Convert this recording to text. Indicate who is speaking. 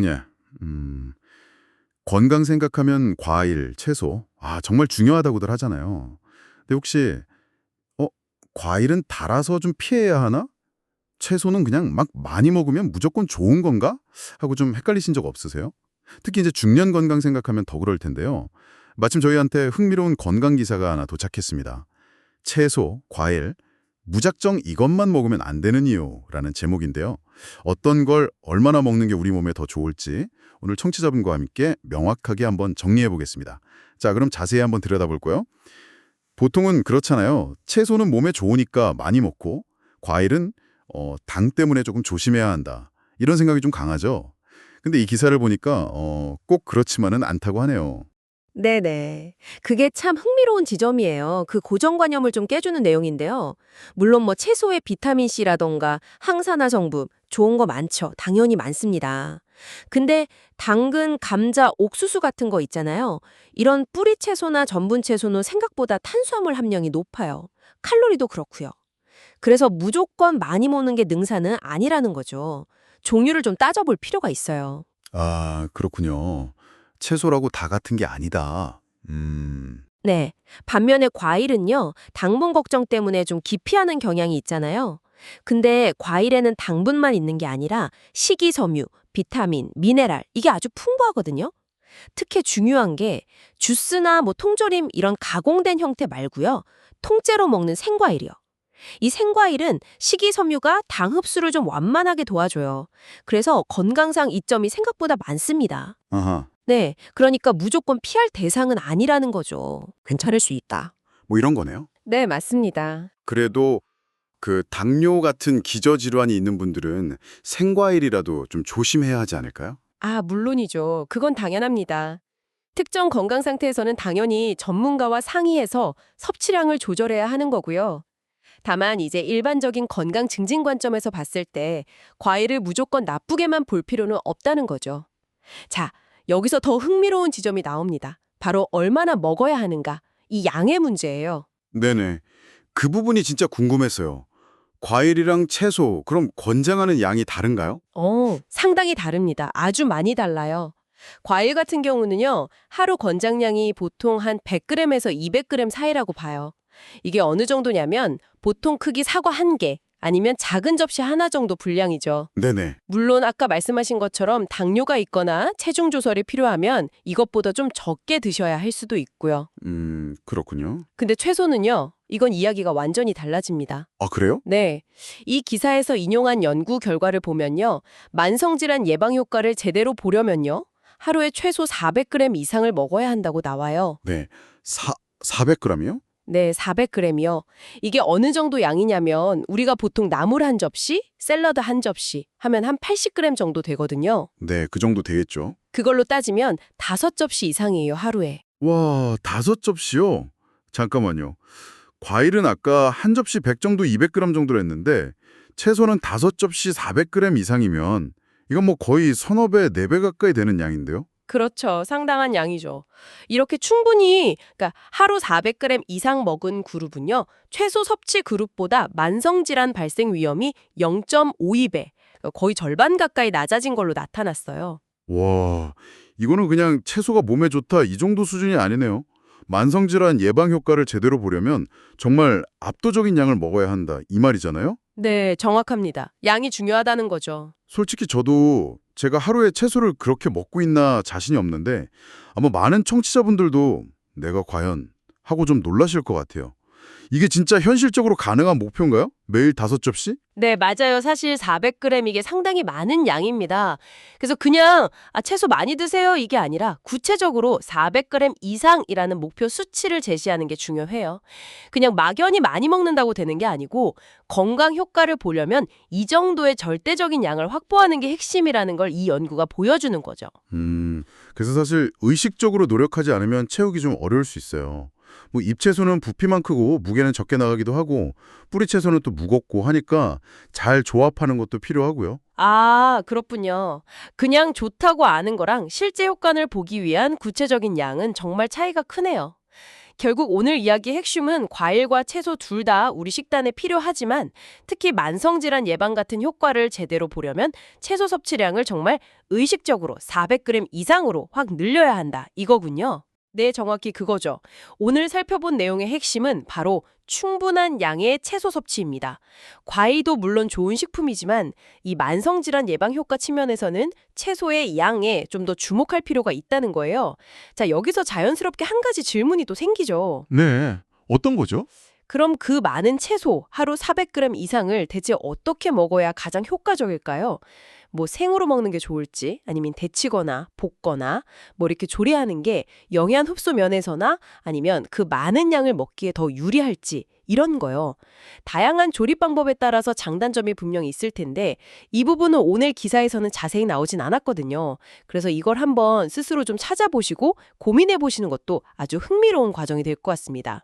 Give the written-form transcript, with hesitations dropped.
Speaker 1: 예. 음, 건강 생각하면 과일, 채소. 정말 중요하다고들 하잖아요. 근데 혹시, 어, 과일은 달아서 좀 피해야 하나? 채소는 그냥 막 많이 먹으면 무조건 좋은 건가? 하고 좀 헷갈리신 적 없으세요? 특히 이제 중년 건강 생각하면 더 그럴 텐데요. 마침 저희한테 흥미로운 건강 기사가 하나 도착했습니다. 채소, 과일, 무작정 이것만 먹으면 안 되는 이유라는 제목인데요. 어떤 걸 얼마나 먹는 게 우리 몸에 더 좋을지 오늘 청취자분과 함께 명확하게 한번 정리해 보겠습니다. 자, 그럼 자세히 한번 들여다볼까요? 보통은 그렇잖아요. 채소는 몸에 좋으니까 많이 먹고 과일은 당 때문에 조금 조심해야 한다. 이런 생각이 좀 강하죠. 근데 이 기사를 보니까 꼭 그렇지만은 않다고 하네요.
Speaker 2: 네네. 그게 참 흥미로운 지점이에요. 그 고정관념을 좀 깨주는 내용인데요. 물론 뭐 채소의 비타민C라던가 항산화 성분, 좋은 거 많죠. 당연히 많습니다. 근데 당근, 감자, 옥수수 같은 거 있잖아요. 이런 뿌리 채소나 전분 채소는 생각보다 탄수화물 함량이 높아요. 칼로리도 그렇고요. 그래서 무조건 많이 먹는 게 능사는 아니라는 거죠. 종류를 좀 따져볼 필요가 있어요.
Speaker 1: 그렇군요. 채소라고 다 같은 게 아니다.
Speaker 2: 네. 반면에 과일은요, 당분 걱정 때문에 좀 기피하는 경향이 있잖아요. 근데 과일에는 당분만 있는 게 아니라 식이섬유, 비타민, 미네랄, 이게 아주 풍부하거든요. 특히 중요한 게 주스나 뭐 통조림 이런 가공된 형태 말고요. 통째로 먹는 생과일이요. 이 생과일은 식이섬유가 당 흡수를 좀 완만하게 도와줘요. 그래서 건강상 이점이 생각보다 많습니다.
Speaker 1: 아하.
Speaker 2: 네, 그러니까 무조건 피할 대상은 아니라는 거죠. 괜찮을 수 있다.
Speaker 1: 뭐 이런 거네요.
Speaker 2: 네, 맞습니다.
Speaker 1: 그래도 그 당뇨 같은 기저질환이 있는 분들은 생과일이라도 좀 조심해야 하지 않을까요?
Speaker 2: 물론이죠. 그건 당연합니다. 특정 건강 상태에서는 당연히 전문가와 상의해서 섭취량을 조절해야 하는 거고요. 다만 이제 일반적인 건강 증진 관점에서 봤을 때 과일을 무조건 나쁘게만 볼 필요는 없다는 거죠. 자, 여기서 더 흥미로운 지점이 나옵니다. 바로 얼마나 먹어야 하는가? 이 양의 문제예요.
Speaker 1: 네네. 그 부분이 진짜 궁금했어요. 과일이랑 채소, 그럼 권장하는 양이 다른가요?
Speaker 2: 상당히 다릅니다. 아주 많이 달라요. 과일 같은 경우는요, 하루 권장량이 보통 한 100g에서 200g 사이라고 봐요. 이게 어느 정도냐면 보통 크기 사과 한 개, 아니면 작은 접시 하나 정도 분량이죠.
Speaker 1: 네네.
Speaker 2: 물론 아까 말씀하신 것처럼 당뇨가 있거나 체중 조절이 필요하면 이것보다 좀 적게 드셔야 할 수도 있고요.
Speaker 1: 그렇군요.
Speaker 2: 근데 채소는요, 이건 이야기가 완전히 달라집니다.
Speaker 1: 그래요?
Speaker 2: 네. 이 기사에서 인용한 연구 결과를 보면요. 만성질환 예방 효과를 제대로 보려면요. 하루에 최소 400g 이상을 먹어야 한다고 나와요.
Speaker 1: 네. 400g이요?
Speaker 2: 네, 400g이요. 이게 어느 정도 양이냐면 우리가 보통 나물 한 접시, 샐러드 한 접시 하면 한 80g 정도 되거든요.
Speaker 1: 네, 그 정도 되겠죠.
Speaker 2: 그걸로 따지면 5접시 이상이에요, 하루에.
Speaker 1: 와, 5접시요? 잠깐만요. 과일은 아까 한 접시 100 정도 200g 정도로 했는데 채소는 5접시 400g 이상이면 이건 뭐 거의 서너 배, 4배 가까이 되는 양인데요?
Speaker 2: 그렇죠. 상당한 양이죠. 이렇게 충분히, 그러니까 하루 400g 이상 먹은 그룹은요, 최소 섭취 그룹보다 만성질환 발생 위험이 0.52배, 거의 절반 가까이 낮아진 걸로 나타났어요.
Speaker 1: 와, 이거는 그냥 채소가 몸에 좋다 이 정도 수준이 아니네요. 만성질환 예방 효과를 제대로 보려면 정말 압도적인 양을 먹어야 한다 이 말이잖아요?
Speaker 2: 네, 정확합니다. 양이 중요하다는 거죠.
Speaker 1: 솔직히 저도 제가 하루에 채소를 그렇게 먹고 있나 자신이 없는데 아마 많은 청취자분들도 내가 과연 하고 좀 놀라실 것 같아요. 이게 진짜 현실적으로 가능한 목표인가요? 매일 5접시?
Speaker 2: 네, 맞아요. 사실 400g 이게 상당히 많은 양입니다. 그래서 그냥 채소 많이 드세요 이게 아니라 구체적으로 400g 이상이라는 목표 수치를 제시하는 게 중요해요. 그냥 막연히 많이 먹는다고 되는 게 아니고 건강 효과를 보려면 이 정도의 절대적인 양을 확보하는 게 핵심이라는 걸 이 연구가 보여주는 거죠.
Speaker 1: 그래서 사실 의식적으로 노력하지 않으면 채우기 좀 어려울 수 있어요. 뭐 잎채소는 부피만 크고 무게는 적게 나가기도 하고 뿌리채소는 또 무겁고 하니까 잘 조합하는 것도 필요하고요.
Speaker 2: 그렇군요. 그냥 좋다고 아는 거랑 실제 효과를 보기 위한 구체적인 양은 정말 차이가 크네요. 결국 오늘 이야기의 핵심은 과일과 채소 둘 다 우리 식단에 필요하지만 특히 만성질환 예방 같은 효과를 제대로 보려면 채소 섭취량을 정말 의식적으로 400g 이상으로 확 늘려야 한다 이거군요. 네, 정확히 그거죠. 오늘 살펴본 내용의 핵심은 바로 충분한 양의 채소 섭취입니다. 과일도 물론 좋은 식품이지만 이 만성질환 예방 효과 측면에서는 채소의 양에 좀 더 주목할 필요가 있다는 거예요. 자, 여기서 자연스럽게 한 가지 질문이 또 생기죠.
Speaker 3: 네. 어떤 거죠?
Speaker 2: 그럼 그 많은 채소, 하루 400g 이상을 대체 어떻게 먹어야 가장 효과적일까요? 뭐 생으로 먹는 게 좋을지, 아니면 데치거나 볶거나 뭐 이렇게 조리하는 게 영양 흡수 면에서나 아니면 그 많은 양을 먹기에 더 유리할지 이런 거요. 다양한 조립 방법에 따라서 장단점이 분명히 있을 텐데 이 부분은 오늘 기사에서는 자세히 나오진 않았거든요. 그래서 이걸 한번 스스로 좀 찾아보시고 고민해 보시는 것도 아주 흥미로운 과정이 될 것 같습니다.